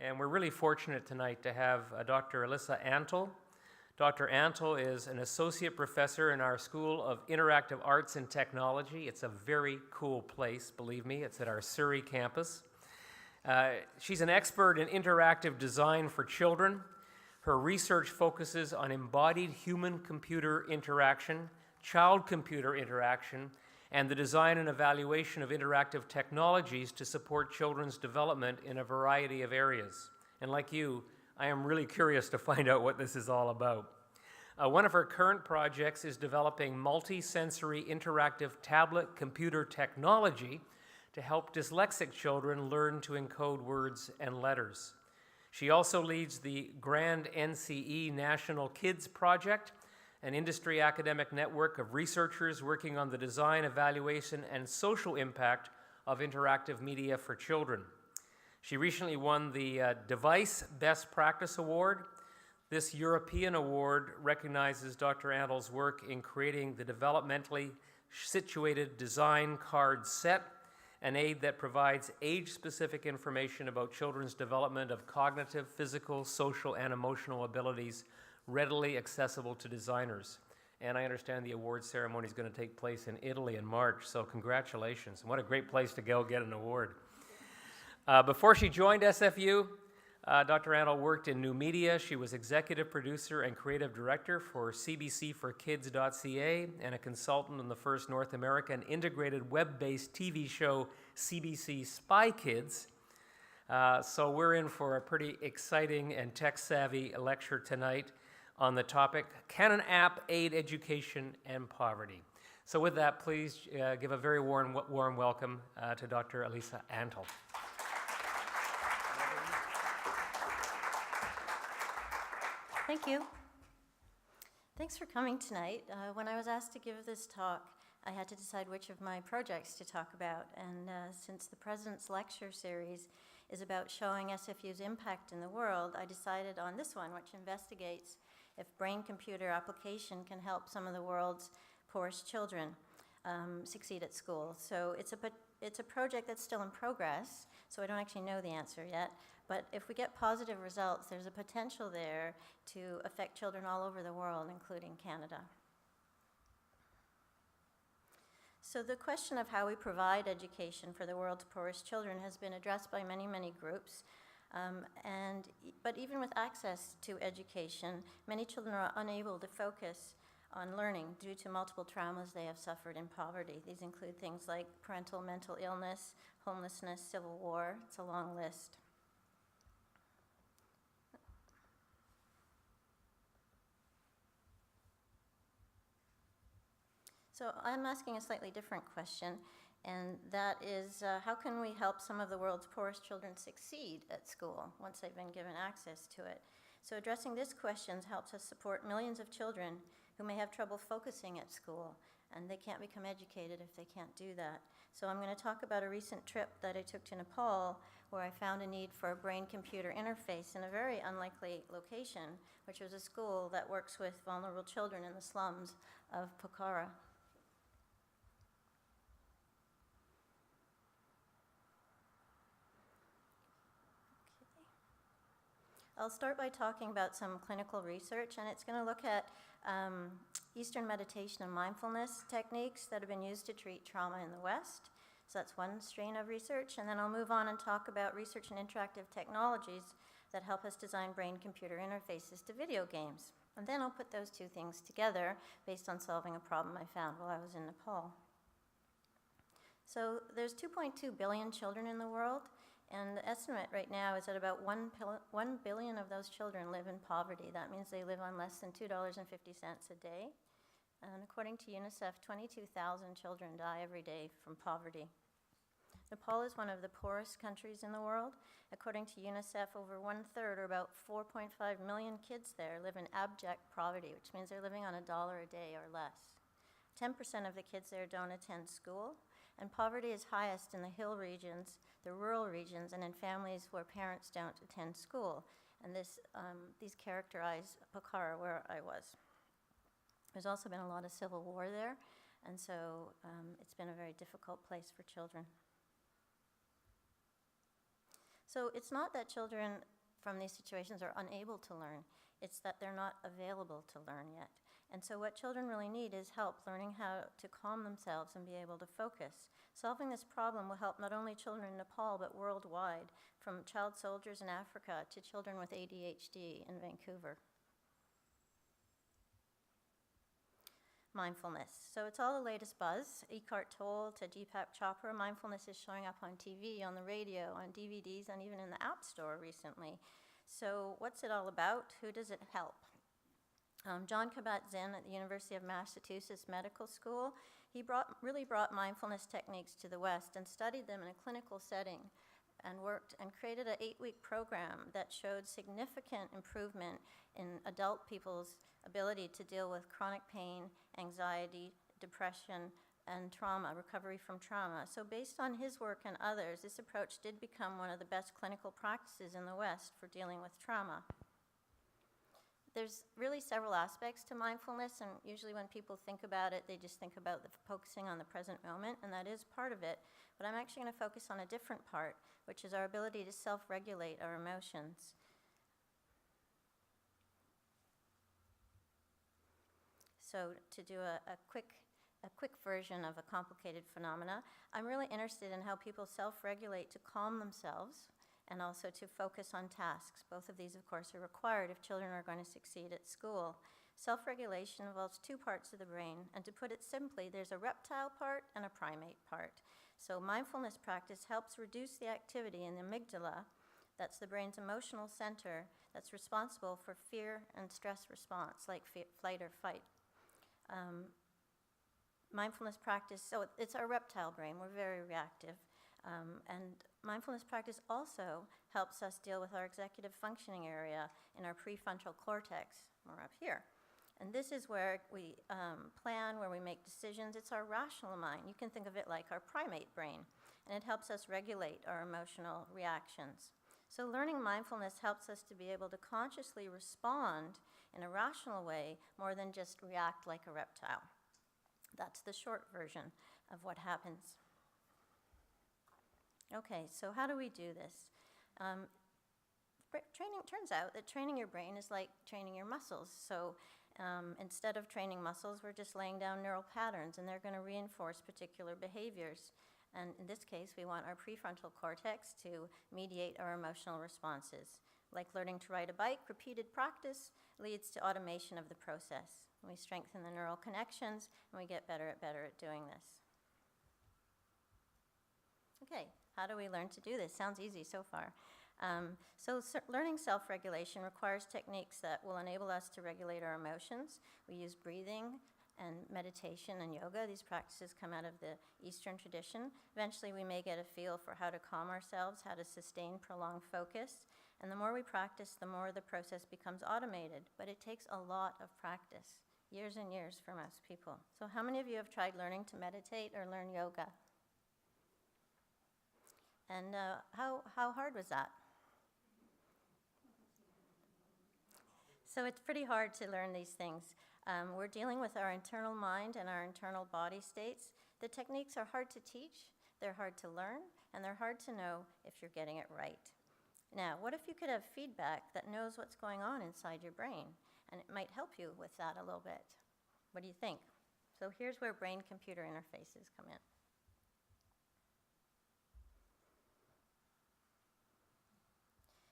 and we're really fortunate tonight to have Dr. Alissa Antle. Dr. Antle is an associate professor in our School of Interactive Arts and Technology. It's a very cool place, believe me. It's at our Surrey campus. She's an expert in interactive design for children. Her research focuses on embodied human-computer interaction, child-computer interaction, and the design and evaluation of interactive technologies to support children's development in a variety of areas. And like you, I am really curious to find out what this is all about. One of her current projects is developing multi-sensory interactive tablet computer technology to help dyslexic children learn to encode words and letters. She also leads the Grand NCE National Kids Project, an industry academic network of researchers working on the design, evaluation, and social impact of interactive media for children. She recently won the Device Best Practice Award. This European award recognizes Dr. Antle's work in creating the developmentally situated design card set, an aid that provides age-specific information about children's development of cognitive, physical, social, and emotional abilities readily accessible to designers. And I understand the award ceremony is going to take place in Italy in March, so congratulations. And what a great place to go get an award. Before she joined SFU, Dr. Antle worked in new media. She was executive producer and creative director for cbcforkids.ca and a consultant on the first North American integrated web-based TV show CBC Spy Kids. So we're in for a pretty exciting and tech-savvy lecture tonight on the topic, Can an App Aid Education and Poverty? So with that, please give a very warm welcome to Dr. Alissa Antle. Thank you. Thanks for coming tonight. When I was asked to give this talk, I had to decide which of my projects to talk about, and since the President's Lecture Series is about showing SFU's impact in the world, I decided on this one, which investigates if brain-computer application can help some of the world's poorest children succeed at school. So it's a project that's still in progress, so I don't actually know the answer yet, but if we get positive results, there's a potential there to affect children all over the world, including Canada. So the question of how we provide education for the world's poorest children has been addressed by many, many groups. But even with access to education, many children are unable to focus on learning due to multiple traumas they have suffered in poverty. These include things like parental mental illness, homelessness, civil war. It's a long list. So I'm asking a slightly different question, and that is, how can we help some of the world's poorest children succeed at school once they've been given access to it? So addressing this question helps us support millions of children who may have trouble focusing at school, and they can't become educated if they can't do that. So I'm going to talk about a recent trip that I took to Nepal, where I found a need for a brain-computer interface in a very unlikely location, which was a school that works with vulnerable children in the slums of Pokhara. I'll start by talking about some clinical research, and it's going to look at Eastern meditation and mindfulness techniques that have been used to treat trauma in the West. So that's one strain of research, and then I'll move on and talk about research in interactive technologies that help us design brain-computer interfaces to video games. And then I'll put those two things together based on solving a problem I found while I was in Nepal. So there's 2.2 billion children in the world, and the estimate right now is that about 1 billion of those children live in poverty. That means they live on less than $2.50 a day. And according to UNICEF, 22,000 children die every day from poverty. Nepal is one of the poorest countries in the world. According to UNICEF, over 1/3, or about 4.5 million kids there, live in abject poverty, which means they're living on $1 a day or less. 10% of the kids there don't attend school, and poverty is highest in the hill regions, the rural regions, and in families where parents don't attend school. And these characterize Pokhara, where I was. There's also been a lot of civil war there, and so it's been a very difficult place for children. So it's not that children from these situations are unable to learn, it's that they're not available to learn yet. And so what children really need is help learning how to calm themselves and be able to focus. Solving this problem will help not only children in Nepal, but worldwide, from child soldiers in Africa to children with ADHD in Vancouver. Mindfulness. So it's all the latest buzz. Eckhart Tolle to Deepak Chopra. Mindfulness is showing up on TV, on the radio, on DVDs, and even in the App Store recently. So what's it all about? Who does it help? John Kabat-Zinn at the University of Massachusetts Medical School, he really brought mindfulness techniques to the West and studied them in a clinical setting and worked and created an 8-week program that showed significant improvement in adult people's ability to deal with chronic pain, anxiety, depression, and trauma, recovery from trauma. So based on his work and others, this approach did become one of the best clinical practices in the West for dealing with trauma. There's really several aspects to mindfulness, and usually when people think about it, they just think about focusing on the present moment, and that is part of it. But I'm actually going to focus on a different part, which is our ability to self-regulate our emotions. So to do a quick version of a complicated phenomena, I'm really interested in how people self-regulate to calm themselves and also to focus on tasks. Both of these, of course, are required if children are going to succeed at school. Self-regulation involves two parts of the brain, and to put it simply, there's a reptile part and a primate part. So mindfulness practice helps reduce the activity in the amygdala, that's the brain's emotional center, that's responsible for fear and stress response, like flight or fight. Mindfulness practice, so it's our reptile brain, we're very reactive. And mindfulness practice also helps us deal with our executive functioning area in our prefrontal cortex, or up here. And this is where we plan, where we make decisions. It's our rational mind. You can think of it like our primate brain, and it helps us regulate our emotional reactions. So learning mindfulness helps us to be able to consciously respond in a rational way more than just react like a reptile. That's the short version of what happens. Okay, so how do we do this? Turns out that training your brain is like training your muscles. So instead of training muscles, we're just laying down neural patterns, and they're going to reinforce particular behaviors. And in this case, we want our prefrontal cortex to mediate our emotional responses. Like learning to ride a bike, repeated practice leads to automation of the process. We strengthen the neural connections, and we get better at doing this. Okay, how do we learn to do this? Sounds easy so far. Learning self-regulation requires techniques that will enable us to regulate our emotions. We use breathing and meditation and yoga. These practices come out of the Eastern tradition. Eventually, we may get a feel for how to calm ourselves, how to sustain prolonged focus. And the more we practice, the more the process becomes automated. But it takes a lot of practice, years and years for most people. So how many of you have tried learning to meditate or learn yoga? And how hard was that? So it's pretty hard to learn these things. We're dealing with our internal mind and our internal body states. The techniques are hard to teach, they're hard to learn, and they're hard to know if you're getting it right. Now, what if you could have feedback that knows what's going on inside your brain? And it might help you with that a little bit. What do you think? So here's where brain-computer interfaces come in.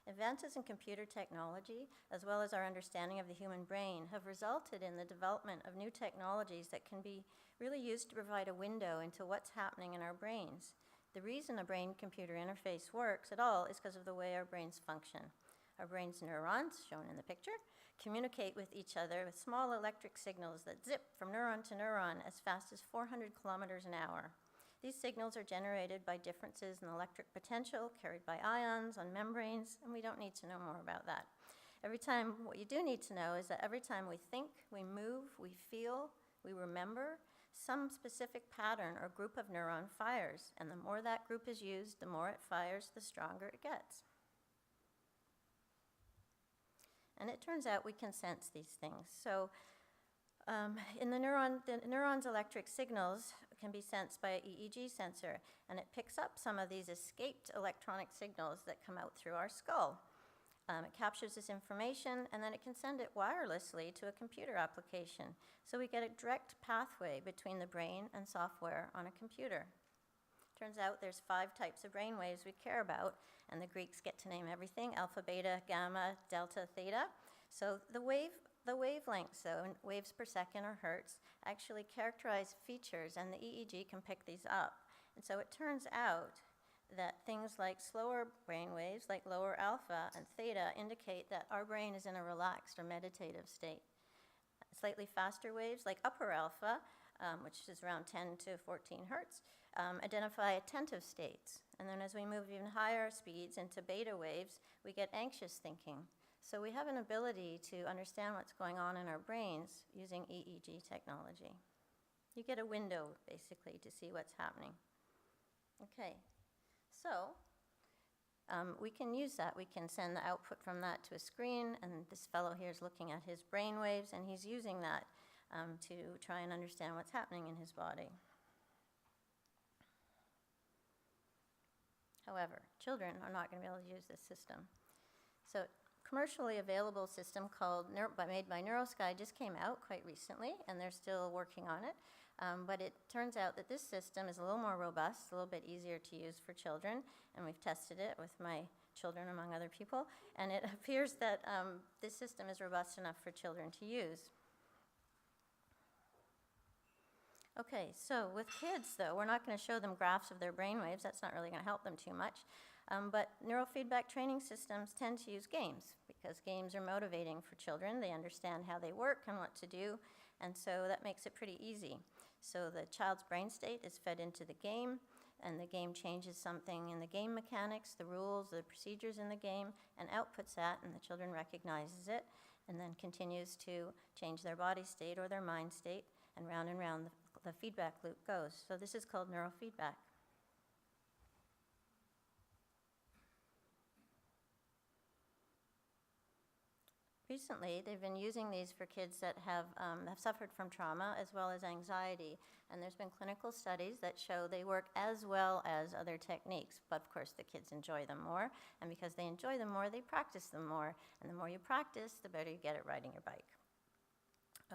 Advances in computer technology, as well as our understanding of the human brain, have resulted in the development of new technologies that can be really used to provide a window into what's happening in our brains. The reason a brain-computer interface works at all is because of the way our brains function. Our brain's neurons, shown in the picture, communicate with each other with small electric signals that zip from neuron to neuron as fast as 400 kilometers an hour. These signals are generated by differences in electric potential carried by ions on membranes, and we don't need to know more about that. What you do need to know is that every time we think, we move, we feel, we remember, some specific pattern or group of neuron fires, and the more that group is used, the more it fires, the stronger it gets. And it turns out we can sense these things. So In the neuron's electric signals can be sensed by an EEG sensor, and it picks up some of these escaped electronic signals that come out through our skull. It captures this information, and then it can send it wirelessly to a computer application. So we get a direct pathway between the brain and software on a computer. Turns out there's 5 types of brain waves we care about, and the Greeks get to name everything: alpha, beta, gamma, delta, theta. So the wavelengths, though, in waves per second or hertz, actually characterize features, and the EEG can pick these up. And so it turns out that things like slower brain waves, like lower alpha and theta, indicate that our brain is in a relaxed or meditative state. Slightly faster waves, like upper alpha, which is around 10 to 14 hertz, identify attentive states. And then as we move even higher speeds into beta waves, we get anxious thinking. So we have an ability to understand what's going on in our brains using EEG technology. You get a window, basically, to see what's happening. Okay, so we can use that. We can send the output from that to a screen, and this fellow here is looking at his brain waves, and he's using that to try and understand what's happening in his body. However, children are not going to be able to use this system. So commercially available system made by NeuroSky just came out quite recently, and they're still working on it. But it turns out that this system is a little more robust, a little bit easier to use for children, and we've tested it with my children, among other people, and it appears that this system is robust enough for children to use. Okay, so with kids, though, we're not going to show them graphs of their brainwaves. That's not really going to help them too much. But neurofeedback training systems tend to use games because games are motivating for children. They understand how they work and what to do, and so that makes it pretty easy. So the child's brain state is fed into the game, and the game changes something in the game mechanics, the rules, the procedures in the game, and outputs that, and the children recognizes it, and then continues to change their body state or their mind state, and round the feedback loop goes. So this is called neurofeedback. Recently, they've been using these for kids that have suffered from trauma as well as anxiety, and there's been clinical studies that show they work as well as other techniques, but of course the kids enjoy them more, and because they enjoy them more, they practice them more, and the more you practice, the better you get at riding your bike.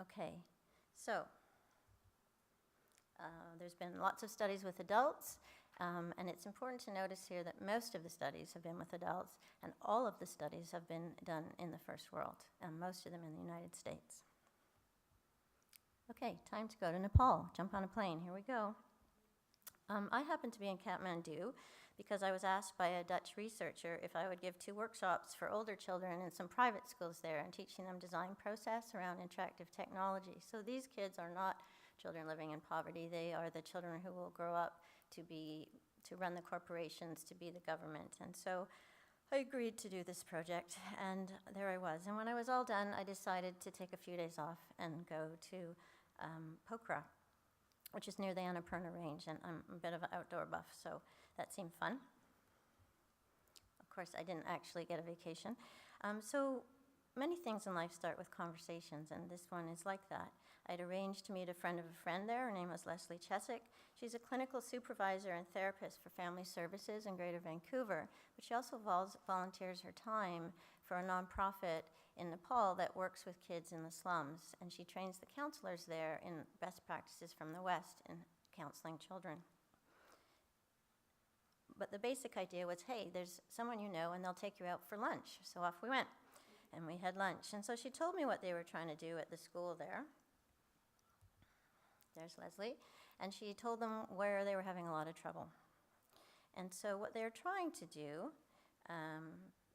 Okay, so there's been lots of studies with adults, and it's important to notice here that most of the studies have been with adults, and all of the studies have been done in the first world, and most of them in the United States. Okay, time to go to Nepal. Jump on a plane. Here we go. I happened to be in Kathmandu because I was asked by a Dutch researcher if I would give 2 workshops for older children in some private schools there and teaching them design process around interactive technology. So these kids are not children living in poverty. They are the children who will grow up to run the corporations, to be the government. And so I agreed to do this project, and there I was. And when I was all done, I decided to take a few days off and go to Pokhara, which is near the Annapurna Range, and I'm a bit of an outdoor buff, so that seemed fun. Of course, I didn't actually get a vacation. So many things in life start with conversations, and this one is like that. I'd arranged to meet a friend of a friend there. Her name was Leslie Chesick. She's a clinical supervisor and therapist for family services in Greater Vancouver, but she also volunteers her time for a nonprofit in Nepal that works with kids in the slums, and she trains the counselors there in best practices from the West in counseling children. But the basic idea was, hey, there's someone you know, and they'll take you out for lunch. So off we went, and we had lunch. And so she told me what they were trying to do at the school there. There's Leslie. And she told them where they were having a lot of trouble. And so what they're trying to do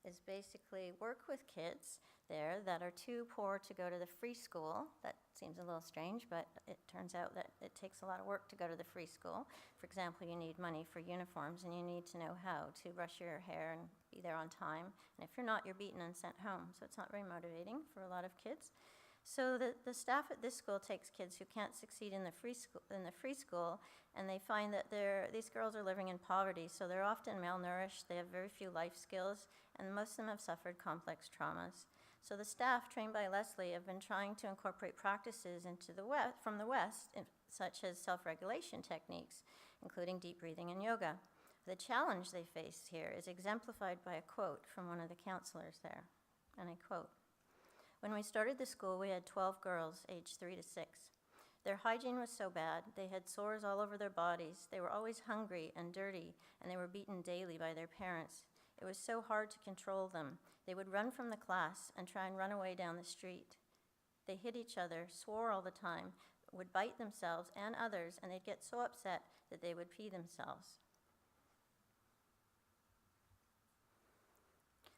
is basically work with kids there that are too poor to go to the free school. That seems a little strange, but it turns out that it takes a lot of work to go to the free school. For example, you need money for uniforms, and you need to know how to brush your hair and be there on time. And if you're not, you're beaten and sent home. So it's not very motivating for a lot of kids. So the staff at this school takes kids who can't succeed in the free school, and they find that these girls are living in poverty, so they're often malnourished, they have very few life skills, and most of them have suffered complex traumas. So the staff, trained by Leslie, have been trying to incorporate practices from the West, such as self-regulation techniques, including deep breathing and yoga. The challenge they face here is exemplified by a quote from one of the counselors there, and I quote, "When we started the school, we had 12 girls aged 3 to 6. Their hygiene was so bad, they had sores all over their bodies, they were always hungry and dirty, and they were beaten daily by their parents. It was so hard to control them. They would run from the class and try and run away down the street. They hit each other, swore all the time, would bite themselves and others, and they'd get so upset that they would pee themselves."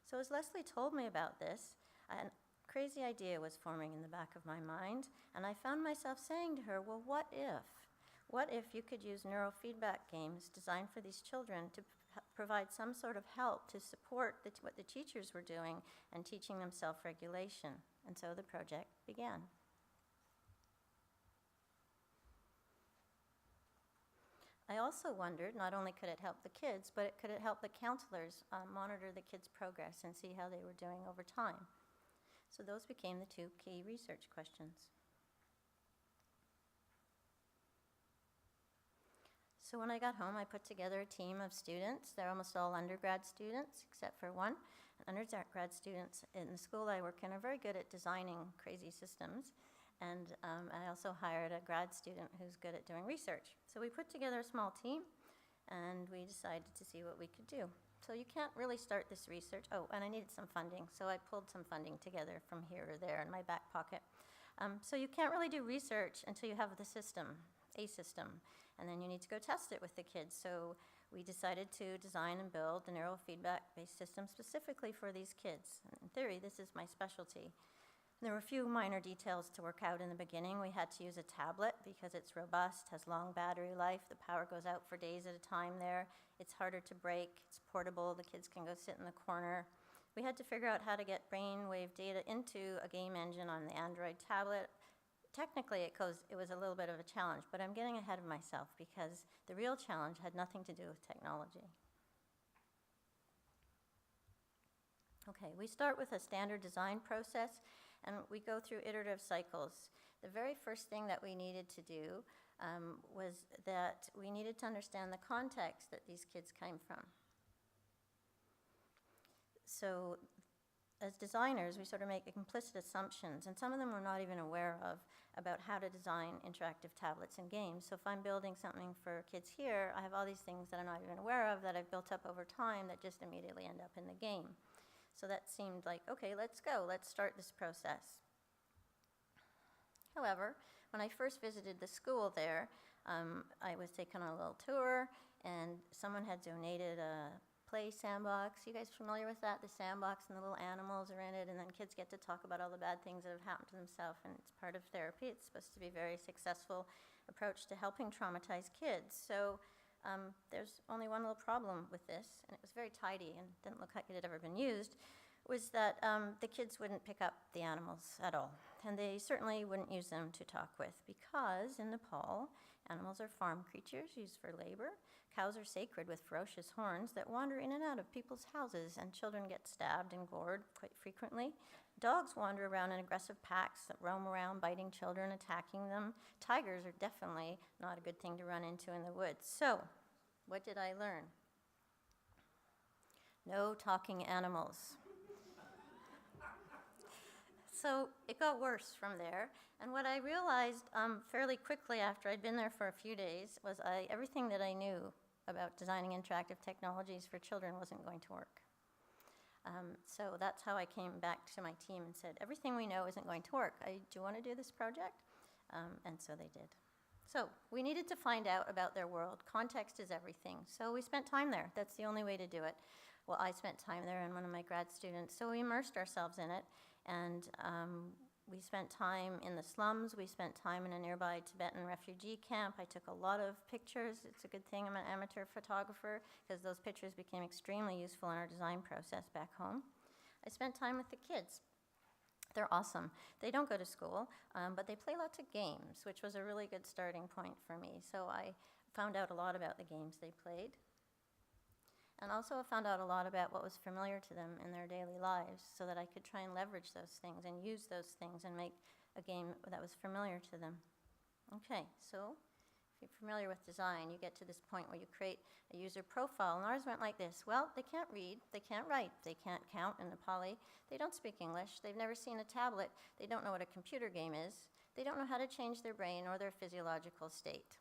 So as Leslie told me about this, a crazy idea was forming in the back of my mind, and I found myself saying to her, well, what if? What if you could use neurofeedback games designed for these children to provide some sort of help to support what the teachers were doing and teaching them self-regulation? And so the project began. I also wondered, not only could it help the kids, but could it help the counselors monitor the kids' progress and see how they were doing over time? So those became the two key research questions. So when I got home, I put together a team of students. They're almost all undergrad students, except for one. Undergrad students in the school I work in are very good at designing crazy systems. And I also hired a grad student who's good at doing research. So we put together a small team, and we decided to see what we could do. So you can't really start this research. Oh, and I needed some funding, so I pulled some funding together from here or there in my back pocket. So you can't really do research until you have the system, a system, and then you need to go test it with the kids. So we decided to design and build a neurofeedback-based system specifically for these kids. In theory, this is my specialty. There were a few minor details to work out in the beginning. We had to use a tablet because it's robust, has long battery life, the power goes out for days at a time there. It's harder to break, it's portable, the kids can go sit in the corner. We had to figure out how to get brainwave data into a game engine on the Android tablet. Technically, it was a little bit of a challenge, but I'm getting ahead of myself because the real challenge had nothing to do with technology. Okay, we start with a standard design process, and we go through iterative cycles. The very first thing that we needed to do was that we needed to understand the context that these kids came from. So as designers, we sort of make implicit assumptions, and some of them we're not even aware of, about how to design interactive tablets and games. So if I'm building something for kids here, I have all these things that I'm not even aware of that I've built up over time that just immediately end up in the game. So that seemed like, okay, let's go, let's start this process. However, when I first visited the school there, I was taken on a little tour, and someone had donated a play sandbox. You guys familiar with that? The sandbox and the little animals are in it, and then kids get to talk about all the bad things that have happened to themselves, and it's part of therapy. It's supposed to be a very successful approach to helping traumatized kids. So there's only one little problem with this, and it was very tidy and didn't look like it had ever been used, was that the kids wouldn't pick up the animals at all. And they certainly wouldn't use them to talk with, because in Nepal, animals are farm creatures used for labor. Cows are sacred with ferocious horns that wander in and out of people's houses, and children get stabbed and gored quite frequently. Dogs wander around in aggressive packs that roam around, biting children, attacking them. Tigers are definitely not a good thing to run into in the woods. So, what did I learn? No talking animals. So it got worse from there, and what I realized fairly quickly after I'd been there for a few days was everything that I knew about designing interactive technologies for children wasn't going to work. So that's how I came back to my team and said, everything we know isn't going to work. Do you want to do this project? And so they did. So we needed to find out about their world. Context is everything. So we spent time there. That's the only way to do it. Well, I spent time there and one of my grad students. So we immersed ourselves in it. And we spent time in the slums. We spent time in a nearby Tibetan refugee camp. I took a lot of pictures. It's a good thing I'm an amateur photographer, because those pictures became extremely useful in our design process back home. I spent time with the kids. They're awesome. They don't go to school, but they play lots of games, which was a really good starting point for me. So I found out a lot about the games they played. And also I found out a lot about what was familiar to them in their daily lives so that I could try and leverage those things and use those things and make a game that was familiar to them. Okay, so if you're familiar with design, you get to this point where you create a user profile, and ours went like this. Well, they can't read, they can't write, they can't count in Nepali, they don't speak English, they've never seen a tablet, they don't know what a computer game is, they don't know how to change their brain or their physiological state.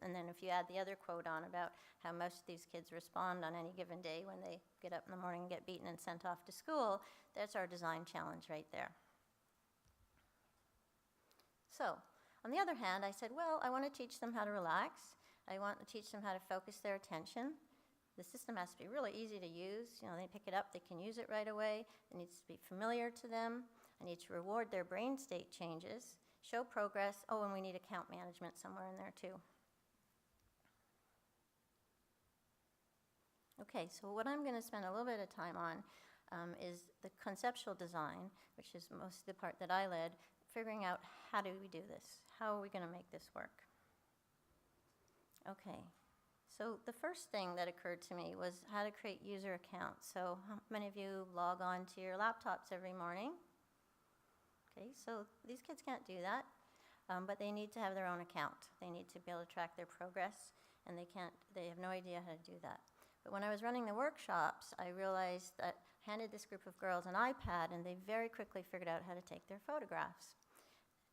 And then if you add the other quote on about how most of these kids respond on any given day when they get up in the morning and get beaten and sent off to school, that's our design challenge right there. So, on the other hand, I said, well, I want to teach them how to relax. I want to teach them how to focus their attention. The system has to be really easy to use. You know, they pick it up, they can use it right away. It needs to be familiar to them. I need to reward their brain state changes, show progress. Oh, and we need account management somewhere in there too. Okay, so what I'm going to spend a little bit of time on is the conceptual design, which is most of the part that I led, figuring out how do we do this? How are we going to make this work? Okay, so the first thing that occurred to me was how to create user accounts. So how many of you log on to your laptops every morning? Okay, so these kids can't do that, but they need to have their own account. They need to be able to track their progress, and they have no idea how to do that. But when I was running the workshops, I realized that I handed this group of girls an iPad, and they very quickly figured out how to take their photographs.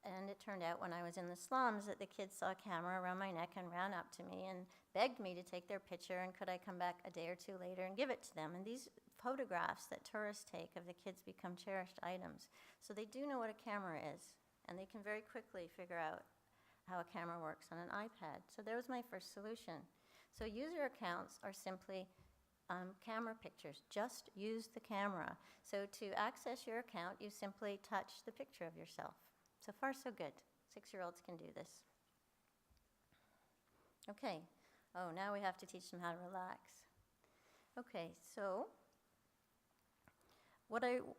And it turned out when I was in the slums that the kids saw a camera around my neck and ran up to me and begged me to take their picture, and could I come back a day or two later and give it to them. And these photographs that tourists take of the kids become cherished items. So they do know what a camera is, and they can very quickly figure out how a camera works on an iPad. So there was my first solution. So user accounts are simply camera pictures. Just use the camera. So to access your account, you simply touch the picture of yourself. So far, so good. 6-year-olds can do this. Okay. Oh, now we have to teach them how to relax. Okay, so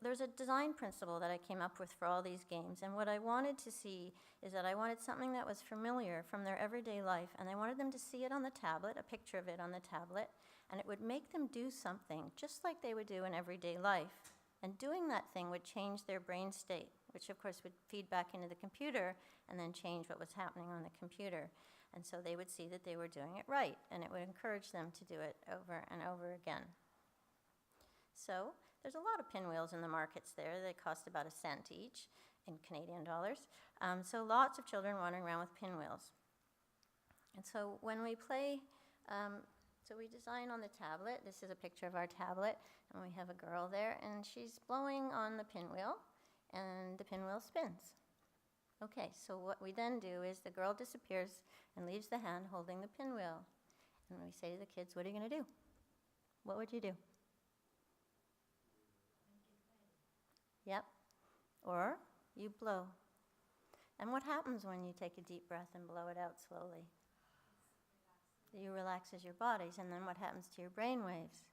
there's a design principle that I came up with for all these games, and what I wanted to see is that I wanted something that was familiar from their everyday life, and I wanted them to see it on the tablet, a picture of it on the tablet, and it would make them do something just like they would do in everyday life. And doing that thing would change their brain state, which of course would feed back into the computer and then change what was happening on the computer. And so they would see that they were doing it right, and it would encourage them to do it over and over again. So there's a lot of pinwheels in the markets there. They cost about a cent each in Canadian dollars. So lots of children wandering around with pinwheels. And so when we play, so we design on the tablet. This is a picture of our tablet, and we have a girl there, and she's blowing on the pinwheel, and the pinwheel spins. Okay, so what we then do is the girl disappears and leaves the hand holding the pinwheel. And we say to the kids, what are you going to do? What would you do? Yep. Or you blow. And what happens when you take a deep breath and blow it out slowly? You relaxes your bodies, and then what happens to your brain waves?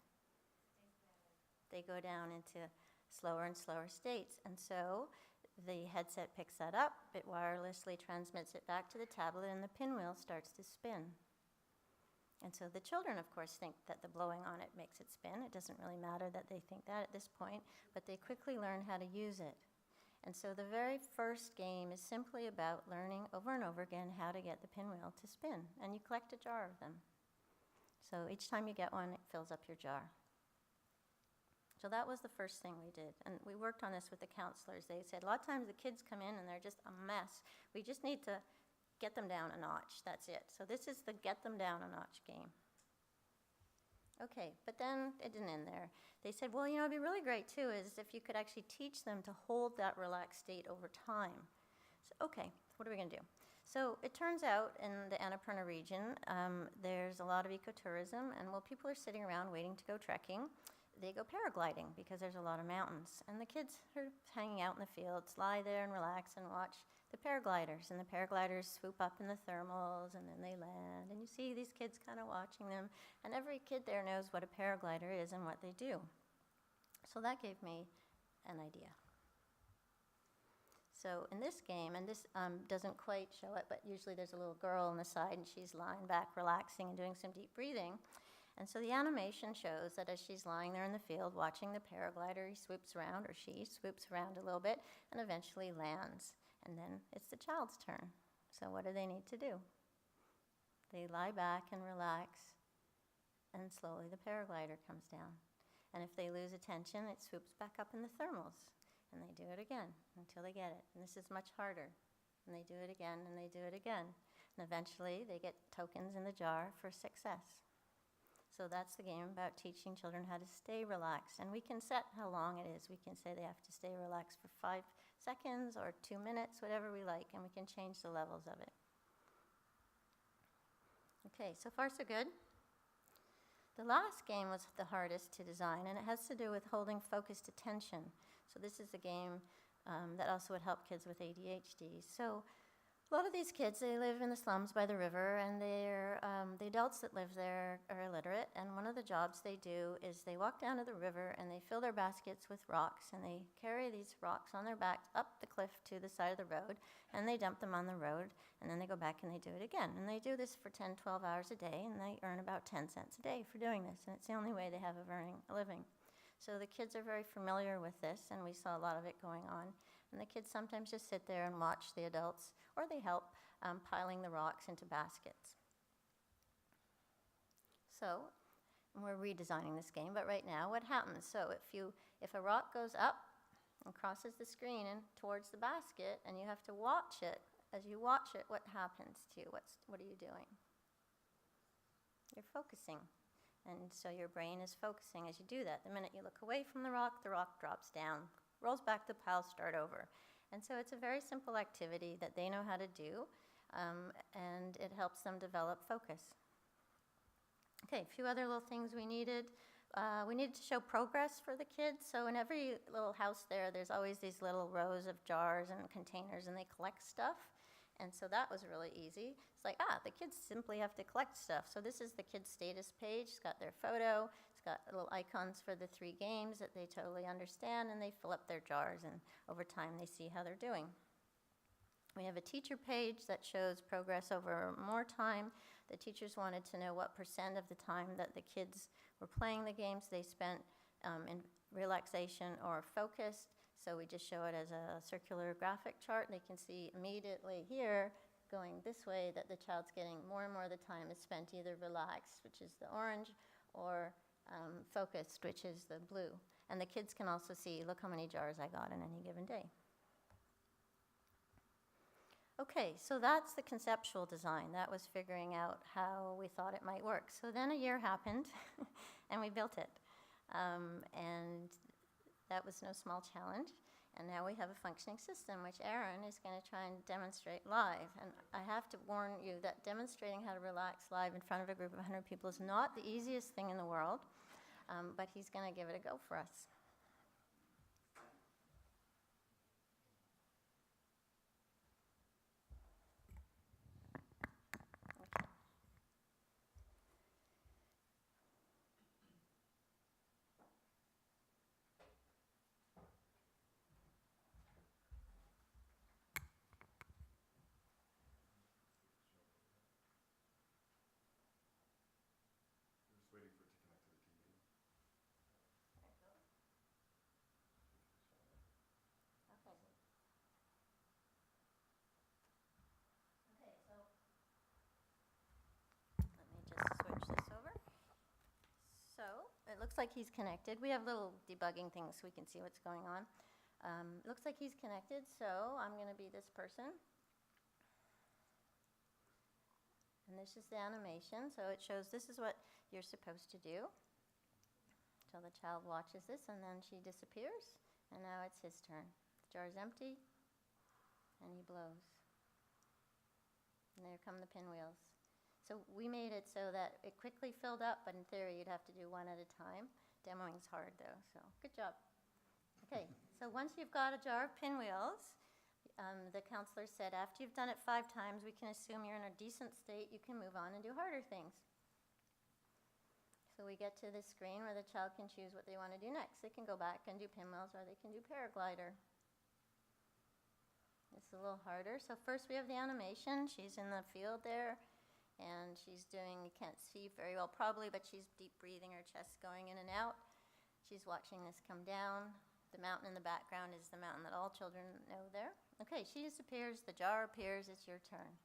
They go down into slower and slower states. And so the headset picks that up, it wirelessly transmits it back to the tablet, and the pinwheel starts to spin. And so the children, of course, think that the blowing on it makes it spin. It doesn't really matter that they think that at this point, but they quickly learn how to use it. And so the very first game is simply about learning over and over again how to get the pinwheel to spin. And you collect a jar of them. So each time you get one, it fills up your jar. So that was the first thing we did. And we worked on this with the counselors. They said, a lot of times the kids come in and they're just a mess. We just need to get them down a notch. That's it. So this is the get them down a notch game. Okay, but then it didn't end there. They said, well, you know, it'd be really great too is if you could actually teach them to hold that relaxed state over time. So, okay, what are we going to do? So it turns out in the Annapurna region, there's a lot of ecotourism, and while people are sitting around waiting to go trekking, they go paragliding because there's a lot of mountains. And the kids are hanging out in the fields, lie there and relax and watch the paragliders. And the paragliders swoop up in the thermals, and then they land. And you see these kids kind of watching them. And every kid there knows what a paraglider is and what they do. So that gave me an idea. So in this game, and this doesn't quite show it, but usually there's a little girl on the side and she's lying back relaxing and doing some deep breathing. And so the animation shows that as she's lying there in the field watching the paraglider, he swoops around, or she swoops around a little bit and eventually lands. And then it's the child's turn. So what do they need to do? They lie back and relax, and slowly the paraglider comes down. And if they lose attention, it swoops back up in the thermals. And they do it again until they get it. And this is much harder. And they do it again, and they do it again. And eventually, they get tokens in the jar for success. So that's the game about teaching children how to stay relaxed. And we can set how long it is. We can say they have to stay relaxed for 5 seconds or 2 minutes, whatever we like, and we can change the levels of it. Okay, so far so good. The last game was the hardest to design, and it has to do with holding focused attention. So this is a game that also would help kids with ADHD. So a lot of these kids, they live in the slums by the river, and the adults that live there are illiterate, and one of the jobs they do is they walk down to the river and they fill their baskets with rocks, and they carry these rocks on their backs up the cliff to the side of the road, and they dump them on the road, and then they go back and they do it again. And they do this for 10, 12 hours a day, and they earn about 10 cents a day for doing this, and it's the only way they have of earning a living. So the kids are very familiar with this, and we saw a lot of it going on. And the kids sometimes just sit there and watch the adults, or they help piling the rocks into baskets. So we're redesigning this game, but right now what happens? So if a rock goes up and crosses the screen and towards the basket, and you have to watch it, as you watch it, what happens to you? What are you doing? You're focusing. And so your brain is focusing as you do that. The minute you look away from the rock drops down, rolls back the pile, start over. And so it's a very simple activity that they know how to do, and it helps them develop focus. Okay, a few other little things we needed. We needed to show progress for the kids. So in every little house there's always these little rows of jars and containers, and they collect stuff. And so that was really easy. It's like, the kids simply have to collect stuff. So this is the kids' status page. It's got their photo. It's got little icons for the 3 games that they totally understand, and they fill up their jars, and over time they see how they're doing. We have a teacher page that shows progress over more time. The teachers wanted to know what % of the time that the kids were playing the games they spent in relaxation or focused. So we just show it as a circular graphic chart. They can see immediately here, going this way, that the child's getting more and more of the time is spent either relaxed, which is the orange, or focused, which is the blue. And the kids can also see, look how many jars I got in any given day. Okay, so that's the conceptual design. That was figuring out how we thought it might work. So then a year happened, and we built it. And that was no small challenge. And now we have a functioning system, which Aaron is going to try and demonstrate live. And I have to warn you that demonstrating how to relax live in front of a group of 100 people is not the easiest thing in the world, but he's going to give it a go for us. It looks like he's connected. We have little debugging things so we can see what's going on. Looks like he's connected, so I'm going to be this person. And this is the animation, so it shows this is what you're supposed to do. So the child watches this, and then she disappears, and now it's his turn. The jar is empty, and he blows. And there come the pinwheels. So we made it so that it quickly filled up, but in theory you'd have to do one at a time. Demoing's hard though, so good job. Okay, so once you've got a jar of pinwheels, the counselor said after you've done it 5 times, we can assume you're in a decent state, you can move on and do harder things. So we get to this screen where the child can choose what they want to do next. They can go back and do pinwheels, or they can do paraglider. It's a little harder. So first we have the animation. She's in the field there, and she's doing, you can't see very well probably, but she's deep breathing, her chest going in and out. She's watching this come down. The mountain in the background is the mountain that all children know there. Okay, she disappears, the jar appears, it's your turn.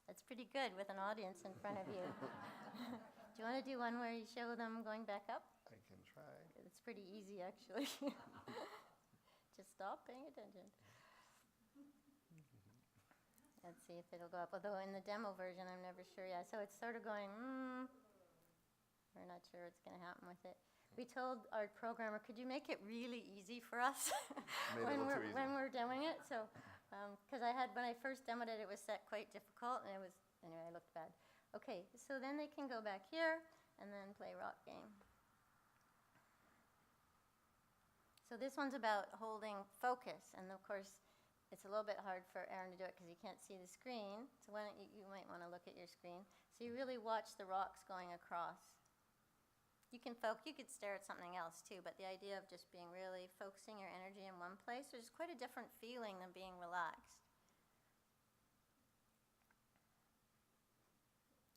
That's pretty good with an audience in front of you. Do you want to do one where you show them going back up? I can try. It's pretty easy, actually. Just stop paying attention. Let's see if it'll go up. Although in the demo version, I'm never sure yet. So it's sort of going, We're not sure what's going to happen with it. We told our programmer, could you make it really easy for us when we're demoing it? So, because when I first demoed it, it was set quite difficult, and anyway, it looked bad. Okay, so then they can go back here and then play rock game. So this one's about holding focus, and of course, it's a little bit hard for Aaron to do it because he can't see the screen. So why don't you might want to look at your screen. So you really watch the rocks going across. You could stare at something else too, but the idea of just being really focusing your energy in one place, there's quite a different feeling than being relaxed.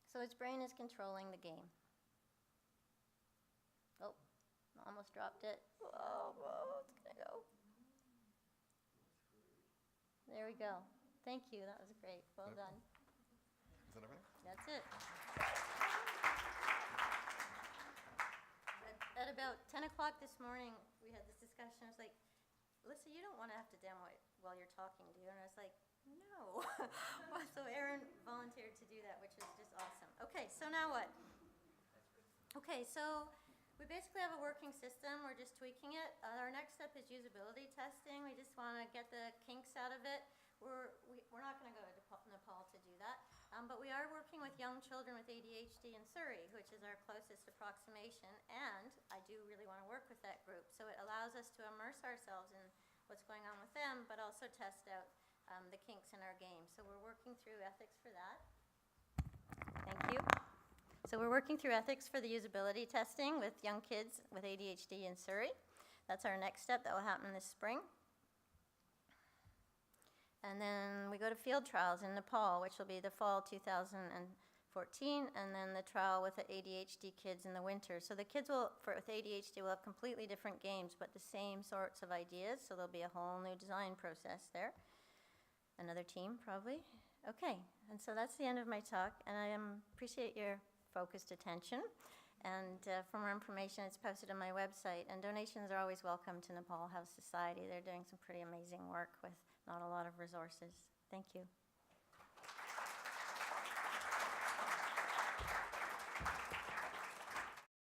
So his brain is controlling the game. Oh, almost dropped it. Whoa, it's gonna go. There we go. Thank you, that was great. Well done. Is that everything? That's it. At about 10 o'clock this morning, we had this discussion. I was like, Alissa, you don't want to have to demo it while you're talking, do you? And I was like, no. So Aaron volunteered to do that, which is just awesome. Okay, so now what? Okay, so we basically have a working system. We're just tweaking it. Our next step is usability testing. We just want to get the kinks out of it. We're not going to go to Nepal to do that, but we are working with young children with ADHD in Surrey, which is our closest approximation, and I do really want to work with that group. So it allows us to immerse ourselves in what's going on with them, but also test out the kinks in our game. So we're working through ethics for that. Thank you. So we're working through ethics for the usability testing with young kids with ADHD in Surrey. That's our next step that will happen this spring. And then we go to field trials in Nepal, which will be the fall 2014, and then the trial with the ADHD kids in the winter. So the kids with ADHD will have completely different games, but the same sorts of ideas, so there'll be a whole new design process there. Another team, probably. Okay, and so that's the end of my talk, and I appreciate your focused attention. And for more information, it's posted on my website, and donations are always welcome to Nepal House Society. They're doing some pretty amazing work with not a lot of resources. Thank you.